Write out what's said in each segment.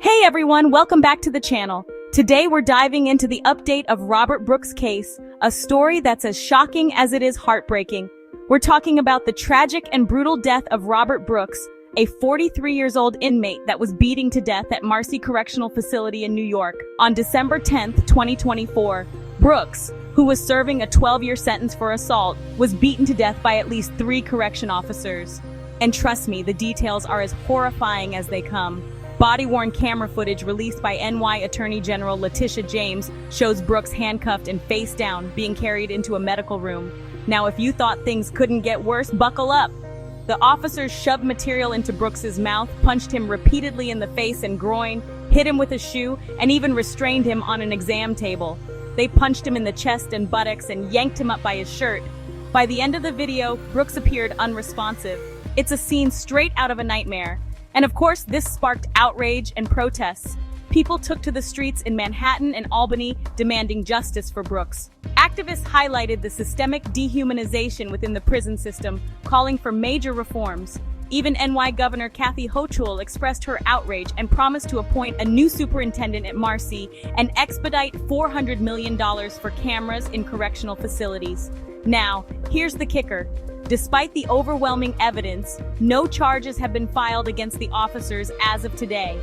Hey everyone, welcome back to the channel. Today we're diving into the update of Robert Brooks' case, a story that's as shocking as it is heartbreaking. We're talking about the tragic and brutal death of Robert Brooks, a 43-year-old inmate that was beaten to death at Marcy Correctional Facility in New York on December 10, 2024. Brooks, who was serving a 12-year sentence for assault, was beaten to death by at least 3 correction officers. And trust me, the details are as horrifying as they come. Body-worn camera footage released by NY Attorney General Letitia James shows Brooks handcuffed and face down, being carried into a medical room. Now, if you thought things couldn't get worse, buckle up. The officers shoved material into Brooks's mouth, punched him repeatedly in the face and groin, hit him with a shoe, and even restrained him on an exam table. They punched him in the chest and buttocks and yanked him up by his shirt. By the end of the video, Brooks appeared unresponsive. It's a scene straight out of a nightmare. And of course, this sparked outrage and protests. People took to the streets in Manhattan and Albany demanding justice for Brooks. Activists highlighted the systemic dehumanization within the prison system, calling for major reforms. Even NY Governor Kathy Hochul expressed her outrage and promised to appoint a new superintendent at Marcy and expedite $400 million for cameras in correctional facilities. Now, here's the kicker. Despite the overwhelming evidence, no charges have been filed against the officers as of today.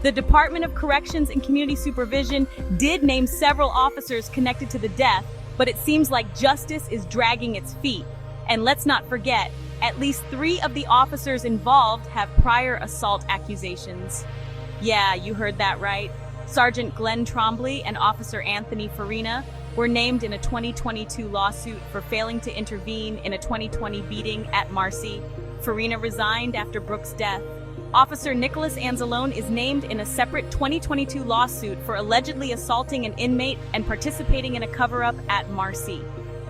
The Department of Corrections and Community Supervision did name several officers connected to the death, but it seems like justice is dragging its feet. And let's not forget, at least 3 of the officers involved have prior assault accusations. Yeah, you heard that right. Sergeant Glenn Trombley and Officer Anthony Farina were named in a 2022 lawsuit for failing to intervene in a 2020 beating at Marcy. Farina resigned after Brooks' death. Officer Nicholas Anzalone is named in a separate 2022 lawsuit for allegedly assaulting an inmate and participating in a cover-up at Marcy.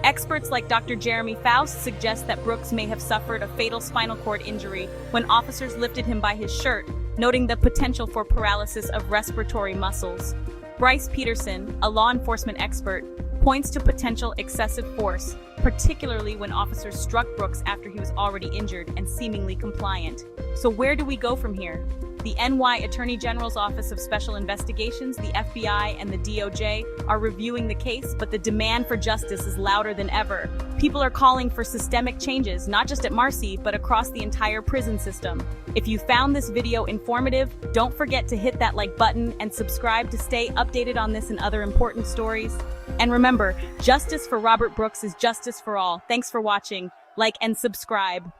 Experts like Dr. Jeremy Faust suggest that Brooks may have suffered a fatal spinal cord injury when officers lifted him by his shirt, noting the potential for paralysis of respiratory muscles. Bryce Peterson, a law enforcement expert, points to potential excessive force, particularly when officers struck Brooks after he was already injured and seemingly compliant. So where do we go from here? The NY Attorney General's Office of Special Investigations, the FBI, and the DOJ are reviewing the case, but the demand for justice is louder than ever. People are calling for systemic changes, not just at Marcy, but across the entire prison system. If you found this video informative, don't forget to hit that like button and subscribe to stay updated on this and other important stories. And remember, justice for Robert Brooks is justice for all. Thanks for watching. Like and subscribe.